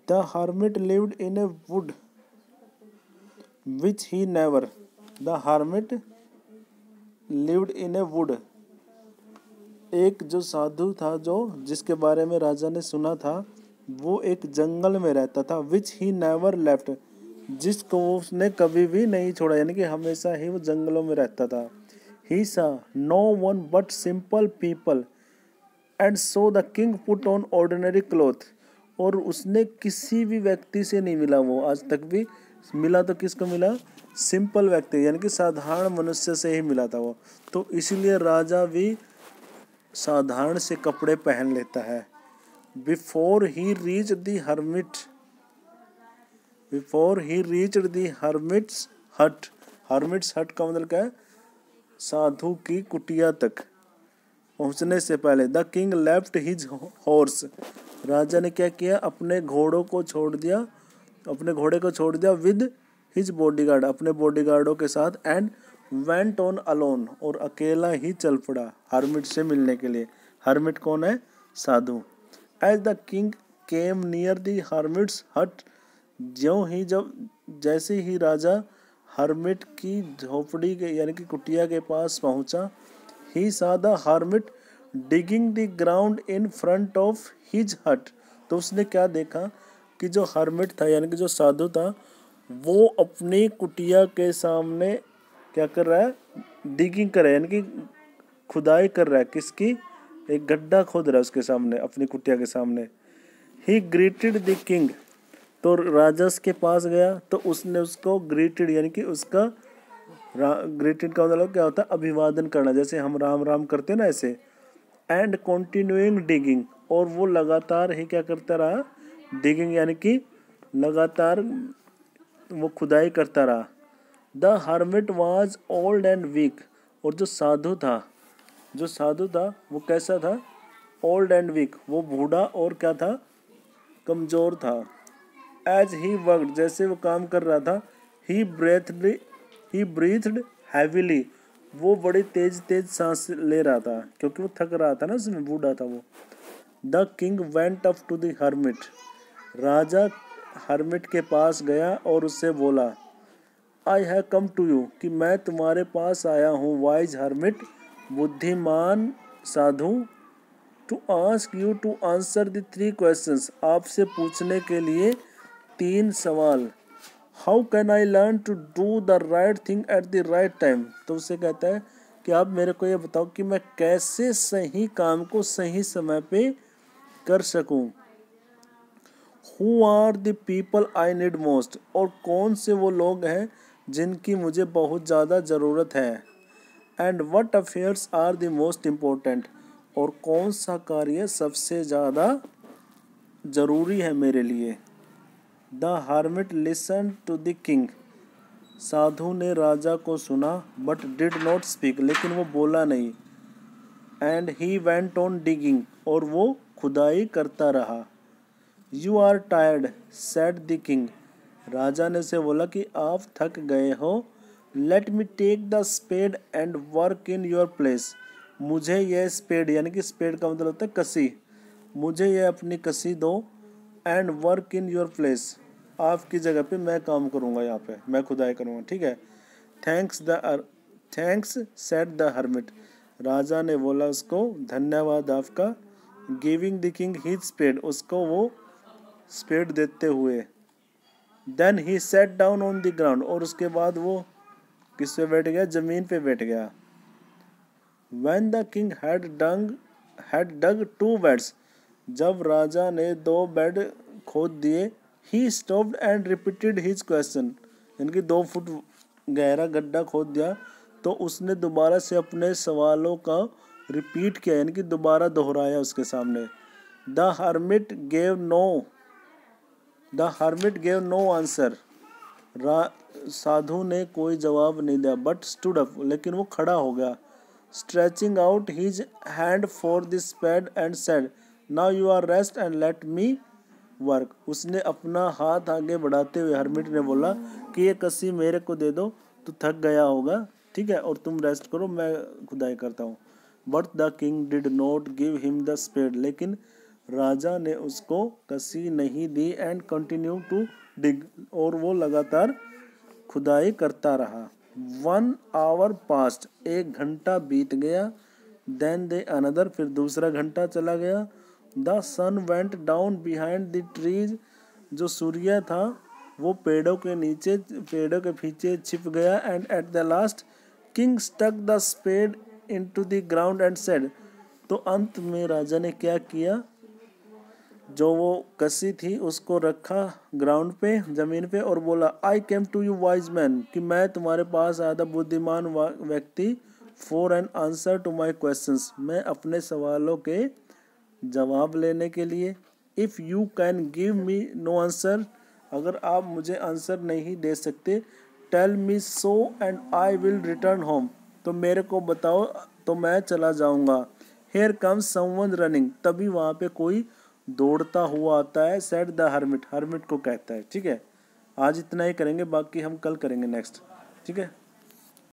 The hermit lived in A would which he never, the hermit lived in A would, एक जो साधु था जो जिसके बारे में राजा ने सुना था, वो एक जंगल में रहता था, विच ही नेवर लेफ्ट, जिसको उसने कभी भी नहीं छोड़ा, यानी कि हमेशा ही वो जंगलों में रहता था। He saw no one but simple people and so the king put on ordinary cloth, और उसने किसी भी व्यक्ति से नहीं मिला, वो आज तक भी मिला तो किसको मिला, सिंपल व्यक्ति यानी कि साधारण मनुष्य से ही मिला था वो, तो इसीलिए राजा भी साधारण से कपड़े पहन लेता है। Before he reach the hermit, before he reach the hermit's हट, हर्मिट्स हट का मतलब क्या है, साधु की कुटिया तक पहुंचने से पहले the king left his horse, राजा ने क्या किया, अपने घोड़ों को छोड़ दिया, अपने घोड़े को छोड़ दिया, विद हिज बॉडीगार्ड, अपने बॉडीगार्डों के साथ, एंड वेंट ऑन अलोन, और अकेला ही चल पड़ा हर्मिट से मिलने के लिए। हर्मिट कौन है, साधु। As the king came near the hermit's hut, ज्यों ही जब जैसे ही राजा हर्मिट की झोपड़ी के यानी कि कुटिया के पास पहुंचा, ही saw the hermit digging the ground in front of his hut, तो उसने क्या देखा कि जो हर्मिट था यानी कि जो साधु था, वो अपनी कुटिया के सामने क्या कर रहा है, डिगिंग कर रहा है, यानी कि खुदाई कर रहा है, किसकी, एक गड्ढा खोद रहा है उसके सामने, अपनी कुटिया के सामने। ही ग्रीटेड द किंग, तो राजा के पास गया तो उसने उसको ग्रीटेड यानी कि उसका ग्रीटेड का मतलब क्या होता है, अभिवादन करना, जैसे हम राम राम करते हैं ना ऐसे। एंड कंटिन्यूइंग डिगिंग, और वो लगातार ही क्या करता रहा, डिगिंग यानी कि लगातार वो खुदाई करता रहा। The hermit was old and weak, और जो साधु था, जो साधु था वो कैसा था, ओल्ड एंड वीक, वो बूढ़ा और क्या था, कमज़ोर था। एज ही वर्कड, जैसे वो काम कर रहा था, ही ब्रीथड हैविली, वो बड़ी तेज तेज सांस ले रहा था क्योंकि वो थक रहा था ना, उसमें बूढ़ा था वो। The king went up to the hermit, राजा हर्मिट के पास गया और उससे बोला, I have come to you, कि मैं तुम्हारे पास आया हूँ, वाइज हर्मिट, बुद्धिमान साधु, to ask you to answer the 3 questions, आपसे पूछने के लिए 3 सवाल। How can I learn to do the right thing at the right time, तो उससे कहता है कि आप मेरे को ये बताओ कि मैं कैसे सही काम को सही समय पे कर सकूं। Who are the people I need most, और कौन से वो लोग हैं जिनकी मुझे बहुत ज़्यादा ज़रूरत है। And what affairs are the most important, और कौन सा कार्य सबसे ज़्यादा ज़रूरी है मेरे लिए। The hermit listen to the king, साधु ने राजा को सुना, बट डिड नॉट स्पीक, लेकिन वो बोला नहीं। And he went on digging, और वो खुदाई करता रहा। You are tired said the king, राजा ने से बोला कि आप थक गए हो। Let me take the spade and work in your place, मुझे यह स्पेड यानी कि स्पेड का मतलब होता है कसी, मुझे यह अपनी कसी दो। And work in your place, आपकी जगह पे मैं काम करूँगा, यहाँ पे मैं खुदाई करूँगा, ठीक है। थैंक्स सेड द हर्मिट, राजा ने बोला उसको धन्यवाद आपका। Giving the king his spade, उसको वो स्पेड देते हुए। Then he sat down on the ground, और उसके बाद वो किस पे बैठ गया, जमीन पे बैठ गया। When the king had dug 2 beds, जब राजा ने 2 बेड खोद दिए, he stopped and repeated his question, यानी कि 2 फुट गहरा गड्ढा खोद दिया, तो उसने दोबारा से अपने सवालों का रिपीट किया, यानी कि दोबारा दोहराया उसके सामने। The hermit gave no answer, साधु ने कोई जवाब नहीं दिया। बट स्टूड अप, लेकिन वो खड़ा हो गया। Stretching out his hand for the spade and said, now you are rest and let me work, उसने अपना हाथ आगे बढ़ाते हुए हर्मिट ने बोला कि ये कसी मेरे को दे दो, तो थक गया होगा, ठीक है, और तुम रेस्ट करो, मैं खुदाई करता हूँ। But the king did not give him the spade, लेकिन राजा ने उसको कसी नहीं दी एंड कंटिन्यू टू डिग, और वो लगातार खुदाई करता रहा। 1 hour passed, 1 घंटा बीत गया। देन दे अनदर, फिर दूसरा घंटा चला गया। The sun went down behind the trees, जो सूर्य था वो पेड़ों के नीचे, पेड़ों के पीछे छिप गया। And at the last king stuck the spade into the ground and said, तो अंत में राजा ने क्या किया, जो वो कसी थी उसको रखा ग्राउंड पे, जमीन पे, और बोला I came to you wise man, कि मैं तुम्हारे पास आया था बुद्धिमान व्यक्ति, for an answer to my questions, मैं अपने सवालों के जवाब लेने के लिए। If you can give me no answer, अगर आप मुझे आंसर नहीं दे सकते, tell me so and I will return home, तो मेरे को बताओ तो मैं चला जाऊंगा। हेयर कम्स समवन रनिंग, तभी वहाँ पे कोई दौड़ता हुआ आता है। सेड द हर्मिट, हर्मिट को कहता है। ठीक है, आज इतना ही करेंगे, बाकी हम कल करेंगे नेक्स्ट। ठीक है।